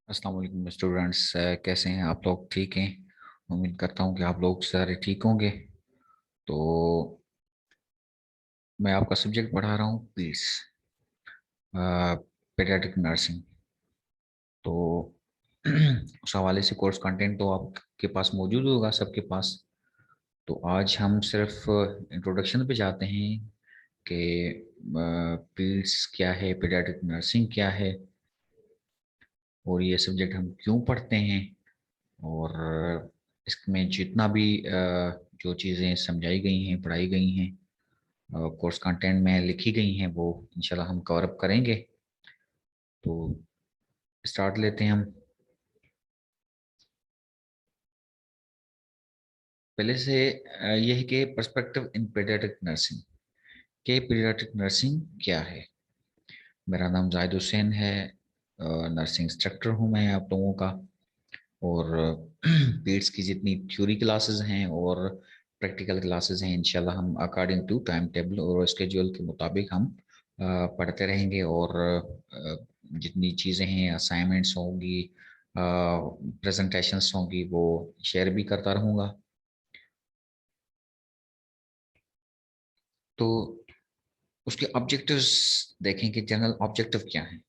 अस्सलाम वालेकुम स्टूडेंट्स। कैसे हैं आप लोग? ठीक हैं? उम्मीद करता हूं कि आप लोग सारे ठीक होंगे। तो मैं आपका सब्जेक्ट पढ़ा रहा हूं पीड्स, पेडियाट्रिक नर्सिंग। तो उस हवाले से कोर्स कंटेंट तो आपके पास मौजूद होगा, सबके पास। तो आज हम सिर्फ इंट्रोडक्शन पे जाते हैं कि पीड्स क्या है, पेडियाट्रिक नर्सिंग क्या है, और ये सब्जेक्ट हम क्यों पढ़ते हैं, और इसमें जितना भी जो चीज़ें समझाई गई हैं, पढ़ाई गई हैं, कोर्स कंटेंट में लिखी गई हैं, वो इंशाल्लाह हम कवर अप करेंगे। तो स्टार्ट लेते हैं हम। पहले से ये है कि पर्सपेक्टिव इन पीडियाट्रिक नर्सिंग, के पीडियाट्रिक नर्सिंग क्या है। मेरा नाम जाहिद हुसैन है, नर्सिंग इंस्ट्रक्टर हूँ मैं आप लोगों का। और पीड्स की जितनी थ्योरी क्लासेस हैं और प्रैक्टिकल क्लासेस हैं, इंशाल्लाह हम अकॉर्डिंग टू टाइम टेबल और स्केड्यूल के मुताबिक हम पढ़ते रहेंगे। और जितनी चीज़ें हैं, असाइनमेंट्स होंगी, प्रेजेंटेशंस होंगी, वो शेयर भी करता रहूँगा। तो उसके ऑब्जेक्टिव्स देखें कि जनरल ऑब्जेक्टिव क्या है।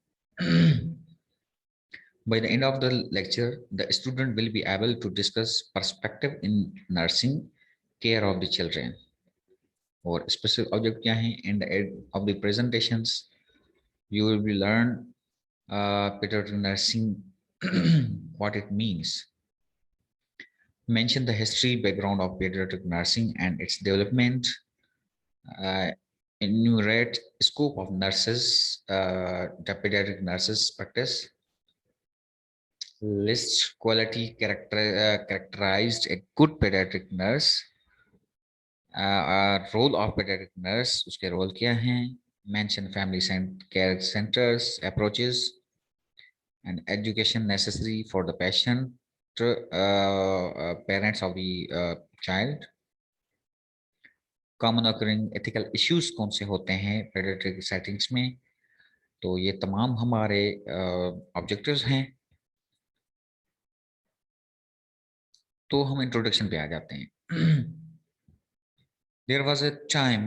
By the end of the lecture, the student will be able to discuss perspective in nursing care of the children. और specific object क्या है? In the end of the presentations, you will be learn pediatric nursing, what it means. Mention the history background of pediatric nursing and its development. Uh, Enumerate scope of nurses, the pediatric nurses practice. List quality characterized a good pediatric nurse. Role of pediatric nurse, उसके role क्या हैं? Mention family care centers approaches and education necessary for the patient, parents of the child. Common occurring ethical issues कौन से होते हैं pediatric settings में? तो ये तमाम हमारे ऑब्जेक्टिव्स हैं। तो हम इंट्रोडक्शन पे आ जाते हैं। There was a time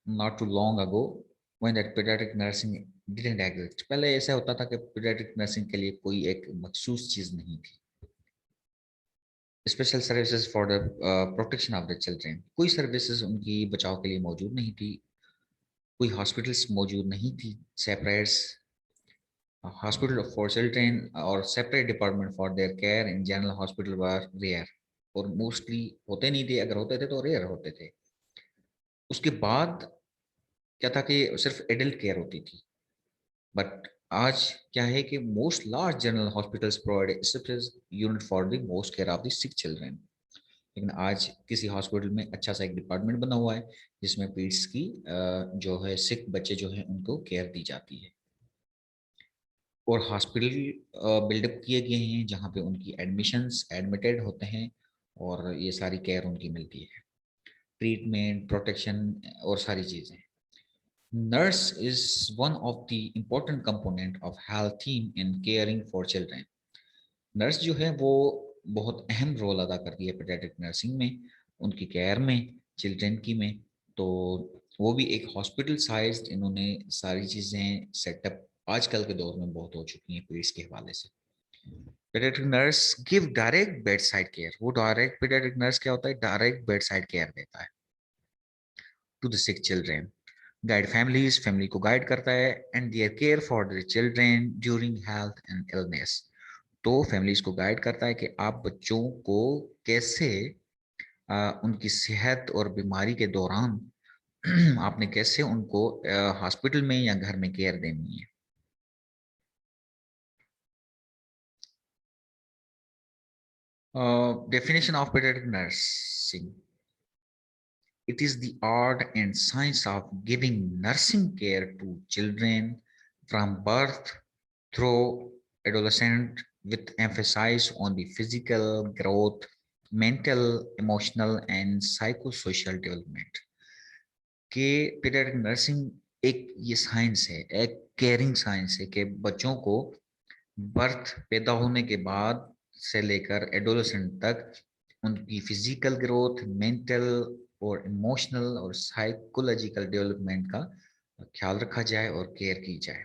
not too long ago when that pediatric nursing didn't exist. पहले ऐसा होता था कि pediatric nursing के लिए कोई एक मखसूस चीज नहीं थी। Special services for the protection of the children, कोई सर्विसेज उनकी बचाव के लिए मौजूद नहीं थी। कोई हॉस्पिटल्स मौजूद नहीं थी सेपरेट, हॉस्पिटल फॉर चिल्ड्रेन और separate department for their care in general hospital were rare, और मोस्टली होते नहीं थे। अगर होते थे तो रेयर होते थे। उसके बाद क्या था कि सिर्फ एडल्ट केयर होती थी। बट आज क्या है कि most large general hospitals provide unit for the most care of the sick children. लेकिन आज किसी हॉस्पिटल में अच्छा सा एक डिपार्टमेंट बना हुआ है जिसमें पीड्स की जो है सिक बच्चे जो है उनको केयर दी जाती है। और हॉस्पिटल बिल्डअप किए गए हैं जहाँ पे उनकी एडमिशन्स एडमिटेड होते हैं और ये सारी केयर उनकी मिलती है, ट्रीटमेंट, प्रोटेक्शन और सारी चीज़ें। Nurse is one of the important component of health team in caring for children. Nurse जो है वो बहुत अहम रोल अदा करती है पेडियाट्रिक नर्सिंग में, उनकी केयर में, चिल्ड्रन की में। तो वो भी एक हॉस्पिटल साइज इन्होंने सारी चीज़ें सेटअप आजकल के दौर में बहुत हो चुकी हैं पीड्स के हवाले से। Paediatric nurse give direct bedside care. वो डायरेक्ट पेडियाट्रिक नर्स क्या होता है? डायरेक्ट बेड साइड केयर देता है to the sick children, guide families, family को गाइड करता है, and their care for the children during health and illness. तो फैमिलीज को गाइड करता है कि आप बच्चों को कैसे उनकी सेहत और बीमारी के दौरान आपने कैसे उनको हॉस्पिटल में या घर में केयर देनी है। Definition of paediatric nursing, it is the art and science of giving nursing care to children from birth through adolescent, with emphasis on the physical growth, mental, emotional and psychosocial development। कि paediatric nursing एक ये science है, एक caring science है कि बच्चों को birth पैदा होने के बाद से लेकर एडोलेसेंट तक उनकी फिजिकल ग्रोथ, मेंटल और इमोशनल और साइकोलॉजिकल डेवलपमेंट का ख्याल रखा जाए और केयर की जाए।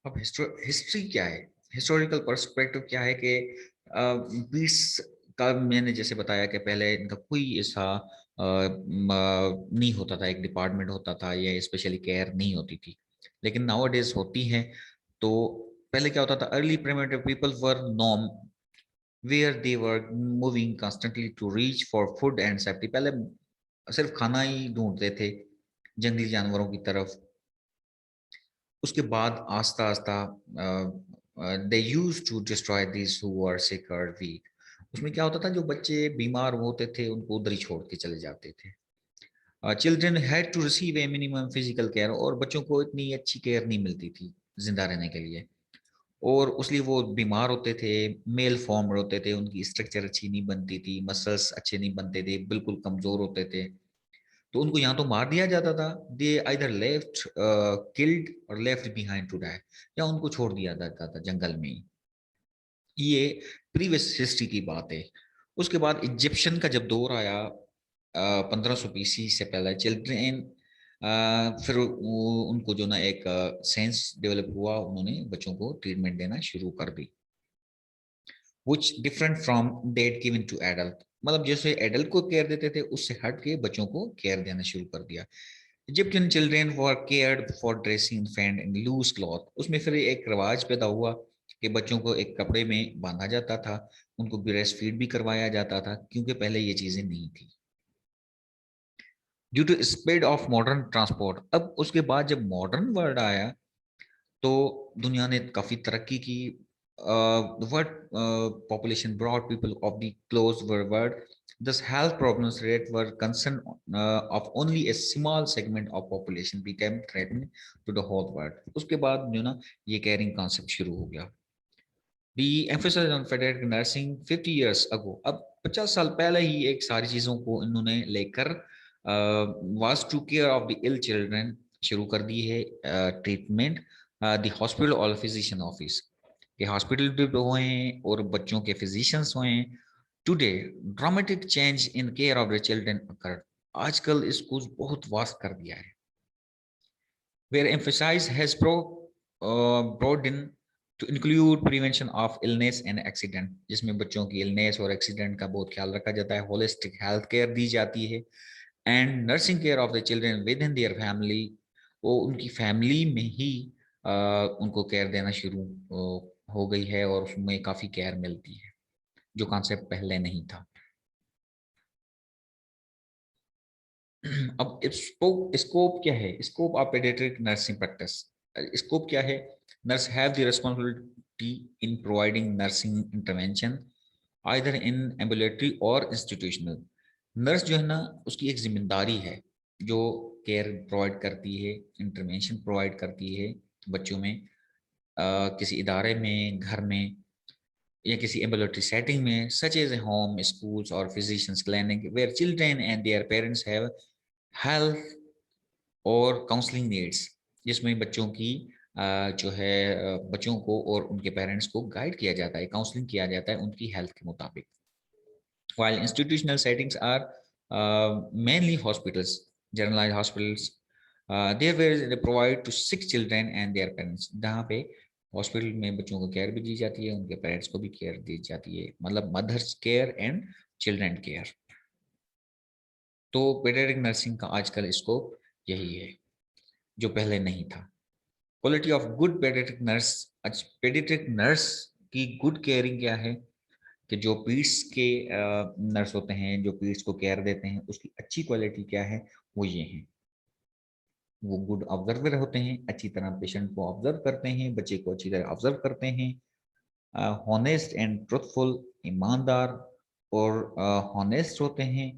अब हिस्ट्री क्या है, हिस्टोरिकल पर्सपेक्टिव क्या है कि बीस का मैंने जैसे बताया कि पहले इनका कोई ऐसा नहीं होता था, एक डिपार्टमेंट होता था या स्पेशली केयर नहीं होती थी, लेकिन नाउ डेज होती है। तो पहले क्या होता था, early primitive people were norm where they were moving constantly to reach for food and safety. पहले सिर्फ खाना ही ढूंढते थे जंगली जानवरों की तरफ। उसके बाद आस्ता आस्ता they use to destroy this who are sick और वीक। उसमें क्या होता था, जो बच्चे बीमार होते थे उनको उधर ही छोड़ के चले जाते थे। Children had to receive a minimum physical care, और बच्चों को इतनी अच्छी केयर नहीं मिलती थी जिंदा रहने के लिए, और उसलिए वो बीमार होते थे, मेल फॉर्म होते थे, उनकी स्ट्रक्चर अच्छी नहीं बनती थी, मसल्स अच्छे नहीं बनते थे, बिल्कुल कमजोर होते थे। तो उनको यहाँ तो मार दिया जाता था, दे आइदर लेफ्ट किल्ड और लेफ्ट बिहाइंड टू डाई, या उनको छोड़ दिया जाता था जंगल में ही। ये प्रीवियस हिस्ट्री की बात है। उसके बाद इजिप्शियन का जब दौर आया 1500 BC से पहले, चिल्ड्रेन फिर उनको जो ना एक सेंस डेवलप हुआ, उन्होंने बच्चों को ट्रीटमेंट देना शुरू कर दी, which different from that given to adult। मतलब जैसे एडल्ट को केयर देते थे उससे हट के बच्चों को केयर देना शुरू कर दिया। Egyptian children were cared for dressing infant in loose cloth. उसमें फिर एक रिवाज पैदा हुआ कि बच्चों को एक कपड़े में बांधा जाता था, उनको ब्रेस्ट फीड भी करवाया जाता था, क्योंकि पहले ये चीजें नहीं थी। Due to speed of modern transport, अब उसके बाद जब मॉडर्न वर्ल्ड आया तो दुनिया ने काफी तरक्की की। World population broad people of the close world, thus health problems rate were concern of only a small segment of population became threatened to the whole world। उसके बाद जो ना ये केयरिंग कॉन्सेप्ट शुरू हो गया। The emphasis on pediatric nursing 50 years ago, अब 50 साल पहले ही एक सारी चीजों को इन्होंने लेकर was to care of the ill children शुरू कर दी है। ट्रीटमेंट द हॉस्पिटल और फिजिशियन ऑफिस के हॉस्पिटल हुए हैं और बच्चों के फिजिशियंस हुए हैं। Today dramatic change in care of the children occurred. आजकल इसको बहुत वास्ट कर दिया है। where emphasis has broadened to include prevention of illness and accident, जिसमें बच्चों की इलनेस और एक्सीडेंट का बहुत ख्याल रखा जाता है, होलिस्टिक हेल्थ केयर दी जाती है, and nursing care of the children with in their family. वो उनकी फैमिली में ही उनको केयर देना शुरू हो गई है, और उसमें काफ़ी केयर मिलती है, जो कॉन्सेप्ट पहले नहीं था। अब स्कोप क्या है, scope of paediatric nursing practice. Scope क्या है, nurse have the responsibility in providing nursing intervention either in ambulatory और इंस्टीट्यूशनल। नर्स जो है ना, उसकी एक जिम्मेदारी है जो केयर प्रोवाइड करती है, इंटरवेंशन प्रोवाइड करती है बच्चों में, किसी इदारे में, घर में, या किसी एम्बुलेटरी सेटिंग में, such as a home, schools और physicians clinic, where children and their parents have health और काउंसलिंग नीड्स, जिसमें बच्चों की जो है बच्चों को और उनके पेरेंट्स को गाइड किया जाता है, काउंसलिंग किया जाता है उनकी हेल्थ के मुताबिक। while institutional settings are mainly hospitals, generalized hospitals, there where they provide to sick children and their parents, जहाँ पे हॉस्पिटल में बच्चों को केयर भी दी जाती है, उनके पेरेंट्स को भी केयर दी जाती है, मतलब mothers care and children care. तो पेडियाट्रिक नर्सिंग का आजकल स्कोप यही है, जो पहले नहीं था। Quality of good paediatric nurse. Paediatric nurse की गुड केयरिंग क्या है, कि जो पीड्स के नर्स होते हैं, जो पीड्स को केयर देते हैं, उसकी अच्छी क्वालिटी क्या है, वो ये है, वो गुड ऑब्जर्वर होते हैं, अच्छी तरह पेशेंट को ऑब्जर्व करते हैं, बच्चे को अच्छी तरह ऑब्जर्व करते हैं, हॉनेस्ट एंड ट्रुथफुल, ईमानदार और हॉनेस्ट होते हैं,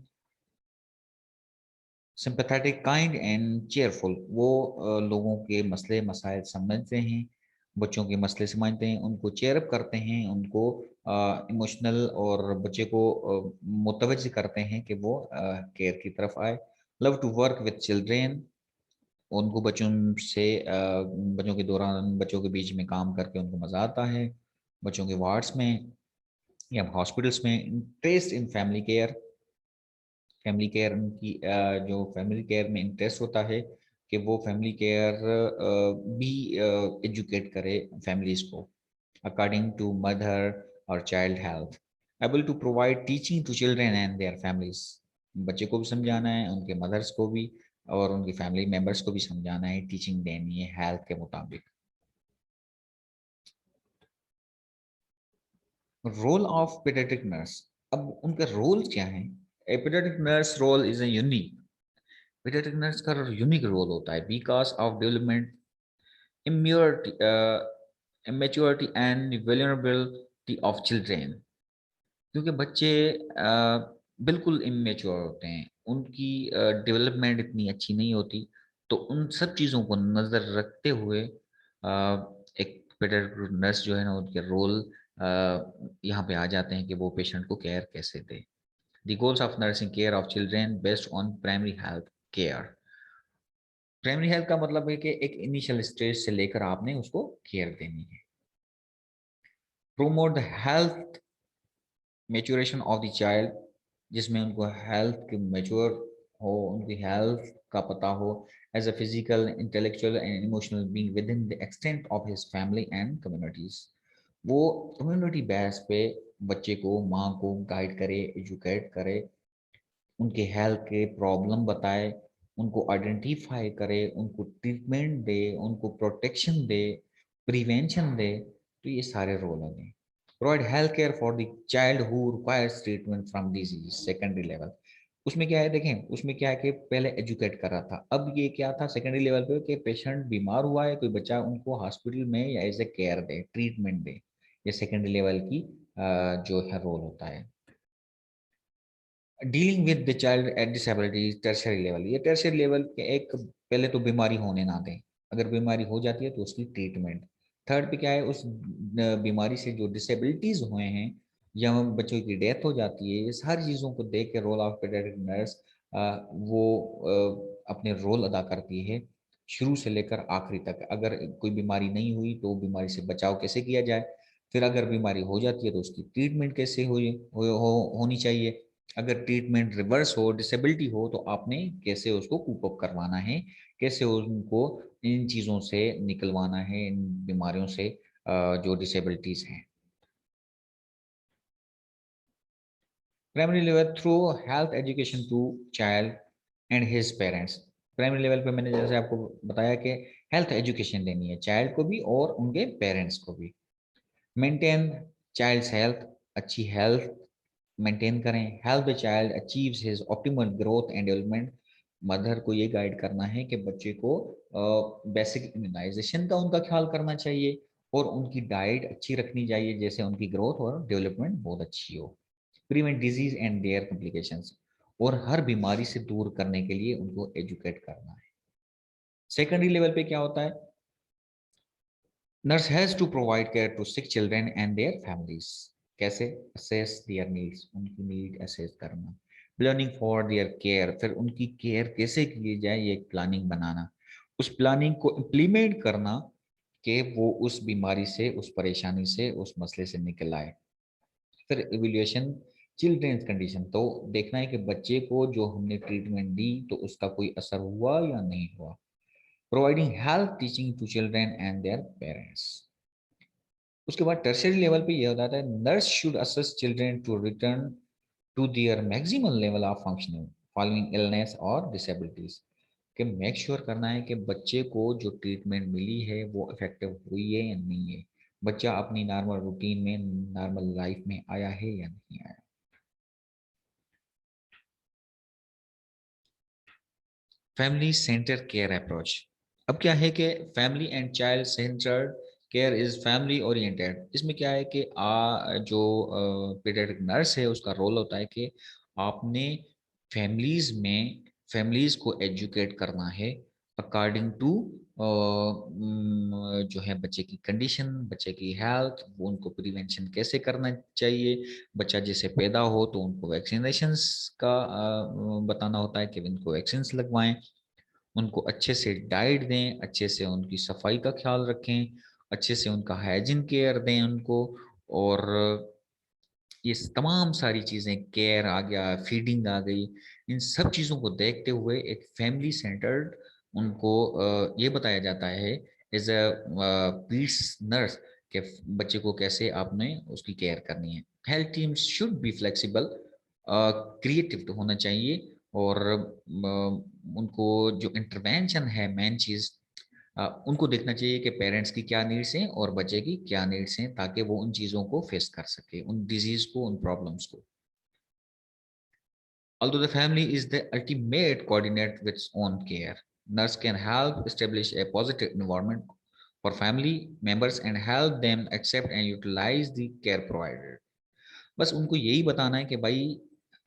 सिंपैथेटिक, काइंड एंड चेयरफुल, वो लोगों के मसले मसाइल समझते हैं, बच्चों के मसले समझते हैं, उनको चेयरअप करते हैं, उनको इमोशनल और बच्चे को मुतवज्जह करते हैं कि वो केयर की तरफ आए। Love to work with children, उनको बच्चों के दौरान बच्चों के बीच में काम करके उनको मज़ा आता है। बच्चों के वार्ड्स में या हॉस्पिटल्स में इंटरेस्ट इन फैमिली केयर उनकी जो फैमिली केयर में इंटरेस्ट होता है कि वो फैमिली केयर भी एजुकेट करे फैमिलीज को अकॉर्डिंग टू मदर और child health, able to provide teaching to children and their families. बच्चे को भी समझाना है, उनके मदर्स को भी और उनकी फैमिली मेंबर्स को भी समझाना है, टीचिंग देनी है हेल्थ के मुताबिक। रोल ऑफ पीडियाट्रिक नर्स, अब उनका रोल क्या है? A paediatric nurse role is a unique, paediatric nurse का यूनिक रोल होता है because of development immaturity, immaturity and vulnerability of children, क्योंकि बच्चे बिल्कुल इमेच्योर होते हैं, उनकी डेवलपमेंट इतनी अच्छी नहीं होती, तो उन सब चीज़ों को नज़र रखते हुए एक पेडियाट्रिक नर्स जो है ना उनके रोल यहाँ पे आ जाते हैं कि वो पेशेंट को केयर कैसे दे। The goals of nursing care of children based on primary health care. Primary health का मतलब है कि एक इनिशियल स्टेज से लेकर आपने उसको केयर देनी है। Promote the health maturation of the child, जिसमें उनको हेल्थ के मेच्योर हो, उनकी हेल्थ का पता हो as a physical intellectual and emotional being within the extent of his family and communities. वो कम्युनिटी बेस पे बच्चे को माँ को गाइड करे, एजुकेट करे, उनके हेल्थ के प्रॉब्लम बताए, उनको आइडेंटिफाई करे, उनको ट्रीटमेंट दे, उनको प्रोटेक्शन दे, प्रिवेंशन दे। तो ये सारे रोल हैं। Provide health care for the child who requires treatment from disease secondary level. उसमें क्या है देखें, उसमें क्या है कि पहले एजुकेट कर रहा था, अब ये क्या था सेकेंडरी लेवल पे कि पेशेंट बीमार हुआ है कोई बच्चा, उनको हॉस्पिटल में या एज ए केयर दे, ट्रीटमेंट दे। ये सेकेंडरी लेवल की जो है रोल होता है। Dealing with the child at disability tertiary level, ये टर्शियरी लेवल के एक पहले तो बीमारी होने ना दें, अगर बीमारी हो जाती है तो उसकी ट्रीटमेंट। थर्ड पे क्या है, उस बीमारी से जो डिसेबिलिटीज हुए हैं या बच्चों की डेथ हो जाती है, ये सारी चीज़ों को देख के रोल ऑफ पेडियाट्रिक नर्स वो अपने रोल अदा करती है शुरू से लेकर आखिरी तक। अगर कोई बीमारी नहीं हुई तो बीमारी से बचाव कैसे किया जाए, फिर अगर बीमारी हो जाती है तो उसकी ट्रीटमेंट कैसे होनी चाहिए, अगर ट्रीटमेंट रिवर्स हो, डिसेबिलिटी हो, तो आपने कैसे उसको कूप अप करवाना है, कैसे उनको इन चीज़ों से निकलवाना है, इन बीमारियों से जो डिसेबिलिटीज हैं। Primary level through health education to child and his parents. Primary level पे मैंने जैसे आपको बताया कि हेल्थ एजुकेशन देनी है चाइल्ड को भी और उनके पेरेंट्स को भी। मेंटेन चाइल्ड्स हेल्थ, अच्छी हेल्थ मेंटेन करें। Help the child achieves his optimal growth and development. Mother को ये गाइड करना है कि बच्चे को बेसिक इम्यूनाइजेशन का उनका ख्याल करना चाहिए और उनकी डाइट अच्छी रखनी चाहिए, जैसे उनकी ग्रोथ और डेवलपमेंट बहुत अच्छी हो। Prevent disease and their complications, और हर बीमारी से दूर करने के लिए उनको एजुकेट करना है। सेकेंडरी लेवल पे क्या होता है, nurse has to provide care to sick children and their families. कैसे, असेस देयर नीड्स, उनकी नीड असेस करना। प्लानिंग फॉर देयर केयर, फिर उनकी केयर कैसे की जाए ये प्लानिंग बनाना, उस प्लानिंग को इम्प्लीमेंट करना कि वो उस बीमारी से, उस परेशानी से, उस मसले से निकल आए। फिर इवैल्यूएशन चिल्ड्रेन्स कंडीशन, तो देखना है कि बच्चे को जो हमने ट्रीटमेंट दी तो उसका कोई असर हुआ या नहीं हुआ। Providing health teaching to children and their parents. उसके बाद टर्शियरी लेवल पे ये हो जाता है, nurse should assist children to return to their maximum level of functioning following illness और डिसेबिलिटीज। कि मेक श्योर करना है कि बच्चे को जो ट्रीटमेंट मिली है वो इफेक्टिव हुई है या नहीं है, बच्चा अपनी नॉर्मल रूटीन में, नॉर्मल लाइफ में आया है या नहीं आया। फैमिली सेंटर केयर अप्रोच, अब क्या है कि family and child centred care is family oriented. इसमें क्या है कि जो पीडियाट्रिक नर्स है उसका रोल होता है कि आपने फैमिलीज में फैमिलीज को एजुकेट करना है अकॉर्डिंग टू जो है बच्चे की कंडीशन, बच्चे की हेल्थ, वो उनको प्रिवेंशन कैसे करना चाहिए। बच्चा जैसे पैदा हो तो उनको वैक्सीनेशंस का बताना होता है कि इनको वैक्सीन लगवाएं, उनको अच्छे से डाइट दें, अच्छे से उनकी सफाई का ख्याल रखें, अच्छे से उनका हाइजीन केयर दें उनको। और ये तमाम सारी चीज़ें, केयर आ गया, फीडिंग आ गई, इन सब चीज़ों को देखते हुए एक फैमिली सेंटर्ड उनको ये बताया जाता है एज अ पीड्स नर्स कि बच्चे को कैसे आपने उसकी केयर करनी है। Health teams should be flexible, creative तो होना चाहिए। और उनको जो इंटरवेंशन है, मेन चीज़ उनको देखना चाहिए कि पेरेंट्स की क्या नीड्स हैं और बच्चे की क्या नीड्स हैं, ताकि वो उन चीज़ों को फेस कर सके, उन डिजीज़ को, उन प्रॉब्लम्स को। Although the family is the ultimate coordinate with its own care, nurse can help establish a positive environment for family members and help them accept and utilize the care provided. बस उनको यही बताना है कि भाई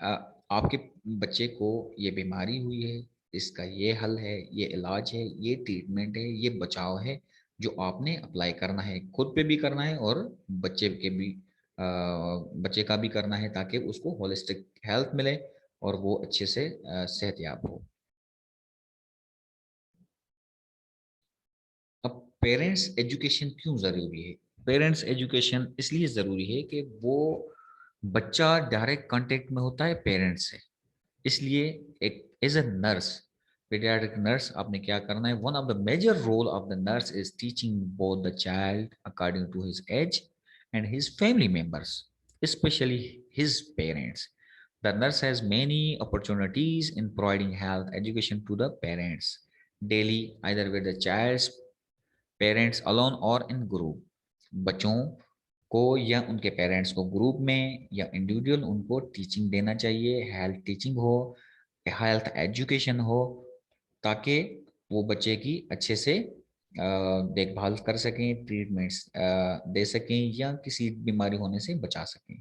अ, आपके बच्चे को ये बीमारी हुई है, इसका ये हल है, ये इलाज है, ये ट्रीटमेंट है, ये बचाव है, जो आपने अप्लाई करना है, खुद पे भी करना है और बच्चे के भी बच्चे का भी करना है, ताकि उसको होलिस्टिक हेल्थ मिले और वो अच्छे से सेहतयाब हो। अब पेरेंट्स एजुकेशन क्यों ज़रूरी है? पेरेंट्स एजुकेशन इसलिए ज़रूरी है कि वो बच्चा डायरेक्ट कांटेक्ट में होता है पेरेंट्स से। इसलिए एक as a nurse, paediatric nurse, आपने क्या करना है? One of the major role of the nurse is teaching both the child according to his age and his family members, especially his parents. The nurse has many opportunities in providing health education to the parents daily, either with the child's parents alone और इन group. बच्चों को या उनके parents को group में या individual उनको teaching देना चाहिए, हेल्थ टीचिंग हो, हेल्थ एजुकेशन हो, ताकि वो बच्चे की अच्छे से देखभाल कर सकें, ट्रीटमेंट्स दे सकें या किसी बीमारी होने से बचा सकें,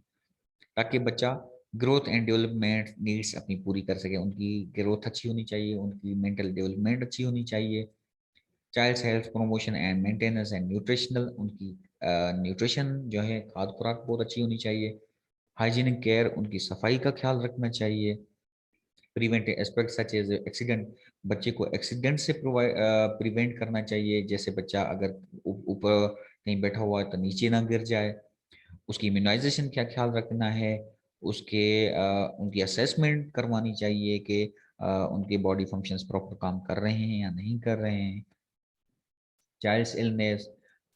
ताकि बच्चा ग्रोथ एंड डेवलपमेंट नीड्स अपनी पूरी कर सके। उनकी ग्रोथ अच्छी होनी चाहिए, उनकी मेंटल डेवलपमेंट अच्छी होनी चाहिए। Child's health promotion and maintenance and nutritional, उनकी न्यूट्रिशन जो है, खाद्य खुराक बहुत अच्छी होनी चाहिए। हाइजीनिक केयर, उनकी सफाई का ख्याल रखना चाहिए। Preventive aspect such as accident, बच्चे को एक्सीडेंट से प्रिवेंट करना चाहिए, जैसे बच्चा अगर ऊपर कहीं बैठा हुआ है तो नीचे ना गिर जाए। उसकी इम्यूनाइजेशन क्या ख्याल रखना है, उसके उनकी असेसमेंट करवानी चाहिए कि उनके बॉडी फंक्शंस प्रॉपर काम कर रहे हैं या नहीं कर रहे हैं। चाइल्ड्स इलनेस,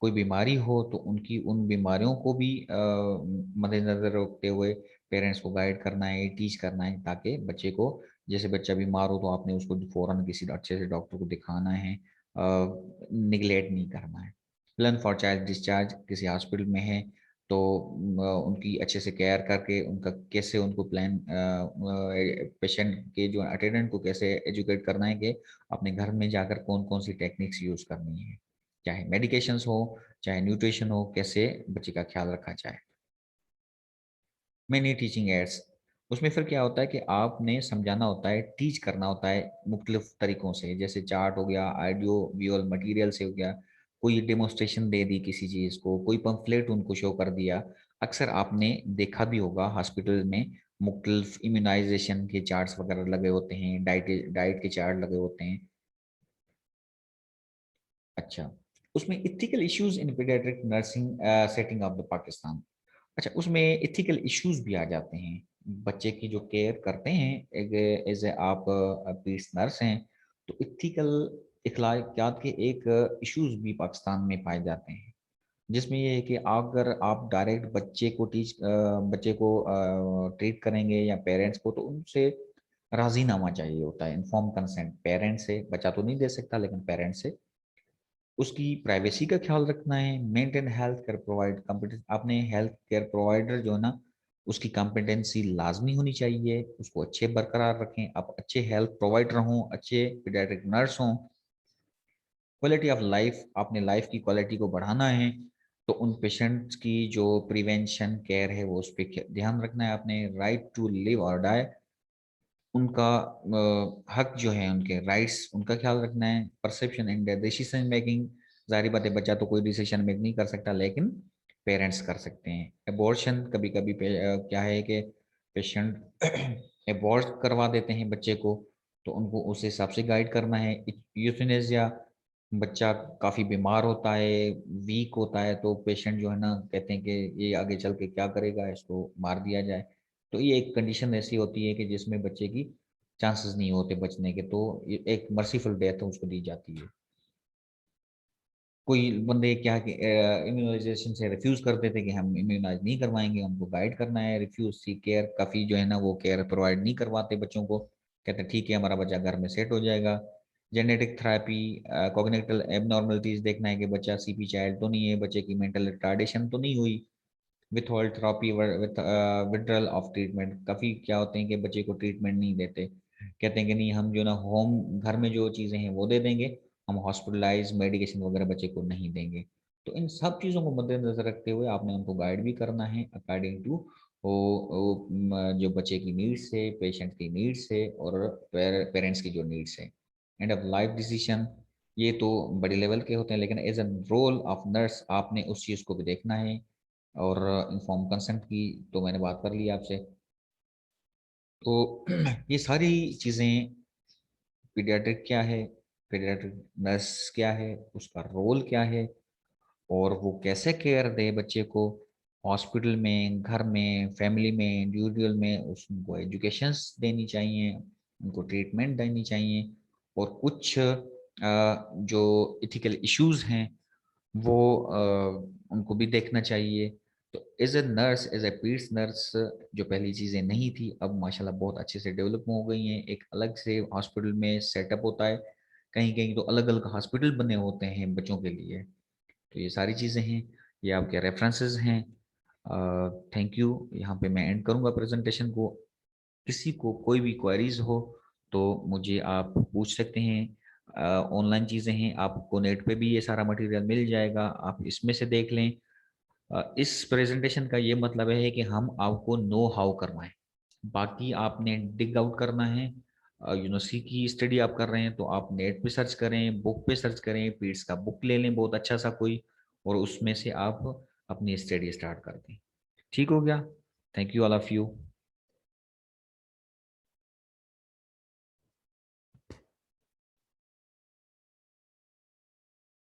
कोई बीमारी हो तो उनकी उन बीमारियों को भी मद्देनज़र रखते हुए पेरेंट्स को गाइड करना है, टीच करना है, ताकि बच्चे को, जैसे बच्चा बीमार हो तो आपने उसको फ़ौरन किसी अच्छे से डॉक्टर को दिखाना है, निगलेक्ट नहीं करना है। प्लान फॉर चाइल्ड डिस्चार्ज, किसी हॉस्पिटल में है तो उनकी अच्छे से केयर करके उनका कैसे उनको प्लान पेशेंट के जो अटेंडेंट को कैसे एजुकेट करना है कि अपने घर में जाकर कौन-कौन सी टेक्निक्स यूज़ करनी है। चाहे मेडिकेशंस हो, चाहे न्यूट्रिशन हो, कैसे बच्चे का ख्याल रखा जाए। मैनी टीचिंग एड्स, उसमें फिर क्या होता है कि आपने समझाना होता है, टीच करना होता है मुख्तलिफ तरीकों से, जैसे चार्ट हो गया, ऑडियो विजुअल मटेरियल से हो गया, कोई डेमोन्स्ट्रेशन दे दी किसी चीज़ को, कोई पम्फलेट उनको शो कर दिया। अक्सर आपने देखा भी होगा हॉस्पिटल में मुख्तलिफ इम्यूनाइज़ेशन के चार्ट्स वगैरह लगे होते हैं, डाइट डाइट के चार्ट लगे होते हैं। अच्छा, उसमें ethical issues in paediatric nursing setting of the Pakistan. अच्छा, उसमें एथिकल इश्यूज़ भी आ जाते हैं। बच्चे की जो केयर करते हैं, एक एज़ आप पीड्स नर्स हैं, तो एथिकल इख़लाक़ियात के एक इश्यूज़ भी पाकिस्तान में पाए जाते हैं। जिसमें ये है कि अगर आप डायरेक्ट बच्चे को ट्रीट करेंगे या पेरेंट्स को, तो उनसे राज़ीनामा चाहिए होता है, इन्फॉर्म्ड कंसेंट पेरेंट्स से, बच्चा तो नहीं दे सकता लेकिन पेरेंट्स से। उसकी प्राइवेसी का ख्याल रखना है, maintain health care provide competence, आपने हेल्थ केयर प्रोवाइडर जो है ना, उसकी कॉम्पिटेंसी लाज़मी होनी चाहिए, उसको अच्छे बरकरार रखें, आप अच्छे हेल्थ प्रोवाइडर हों, अच्छे पीडियाट्रिक नर्स हों। क्वालिटी ऑफ लाइफ, आपने लाइफ की क्वालिटी को बढ़ाना है, तो उन पेशेंट्स की जो प्रिवेंशन केयर है, वो उस पे ध्यान रखना है आपने। राइट टू लिव और डाई, उनका हक जो है, उनके राइट्स, उनका ख़्याल रखना है। परसेप्शन एंड डिसीज़न मेकिंग, ज़ाहिर बात है बच्चा तो कोई डिसीज़न मेक नहीं कर सकता, लेकिन पेरेंट्स कर सकते हैं। अबॉर्शन, कभी-कभी क्या है कि पेशेंट अबॉर्ट करवा देते हैं बच्चे को, तो उनको उस हिसाब से गाइड करना है। यूथनेसिया, बच्चा काफ़ी बीमार होता है, वीक होता है, तो पेशेंट जो है ना कहते हैं कि ये आगे चल के क्या करेगा, इसको मार दिया जाए। तो ये एक कंडीशन ऐसी होती है कि जिसमें बच्चे की चांसेस नहीं होते बचने के, तो ये एक मर्सीफुल डेथ उसको दी जाती है। कोई बंदे क्या कि इम्यूनाइजेशन से रिफ्यूज कर देते कि हम इम्यूनाइज नहीं करवाएंगे, हमको गाइड करना है, रिफ्यूज सी केयर, काफ़ी जो है ना वो केयर प्रोवाइड नहीं करवाते बच्चों को, कहते हैं ठीक है हमारा बच्चा घर में सेट हो जाएगा। जेनेटिक थेरेपी, कॉग्निटिव एबनॉर्मलिटीज देखना है कि बच्चा सीपी चाइल्ड तो नहीं है, बच्चे की मेंटल रिटार्डेशन तो नहीं हुई। Withhold therapy, withdrawal of treatment, काफ़ी क्या होते हैं कि बच्चे को ट्रीटमेंट नहीं देते, कहते हैं कि नहीं हम जो ना होम घर में जो चीज़ें हैं वो दे देंगे, हम हॉस्पिटलाइज मेडिकेशन वगैरह बच्चे को नहीं देंगे। तो इन सब चीज़ों को मद्देनजर रखते हुए आपने उनको गाइड भी करना है अकॉर्डिंग टू जो बच्चे की नीड्स है, पेशेंट की नीड्स है, और पेरेंट्स की जो नीड्स है। एंड ऑफ लाइफ डिसीजन, ये तो बड़े लेवल के होते हैं, लेकिन as a role of nurse आपने उस चीज़ को भी देखना है। और इन्फॉर्म कंसेंट की तो मैंने बात कर ली आपसे। तो ये सारी चीज़ें, पीडियाट्रिक क्या है, पीडियाट्रिक नर्स क्या है, उसका रोल क्या है, और वो कैसे केयर दे बच्चे को, हॉस्पिटल में, घर में, फैमिली में, इंडिविजुअल में, उसको एजुकेशंस देनी चाहिए, उनको ट्रीटमेंट देनी चाहिए, और कुछ जो इथिकल इश्यूज हैं वो उनको भी देखना चाहिए। तो as a nurse, as a paeds nurse, जो पहली चीज़ें नहीं थी अब माशाल्लाह बहुत अच्छे से डेवलप हो गई हैं। एक अलग से हॉस्पिटल में सेटअप होता है, कहीं कहीं तो अलग अलग हॉस्पिटल बने होते हैं बच्चों के लिए। तो ये सारी चीज़ें हैं, ये आपके रेफरेंसेस हैं। थैंक यू, यहाँ पे मैं एंड करूँगा प्रेजेंटेशन को। किसी को कोई भी क्वेरीज हो तो मुझे आप पूछ सकते हैं। ऑनलाइन चीज़ें हैं, आपको नेट पे भी ये सारा मटेरियल मिल जाएगा, आप इसमें से देख लें। इस प्रेजेंटेशन का ये मतलब है कि हम आपको नो हाउ करवाएं, बाकी आपने डिग आउट करना है। यूनिवर्सिटी की स्टडी आप कर रहे हैं तो आप नेट पे सर्च करें, बुक पे सर्च करें, पीड्स का बुक ले लें बहुत अच्छा सा कोई, और उसमें से आप अपनी स्टडी स्टार्ट कर दें। ठीक हो गया? Thank you all of you.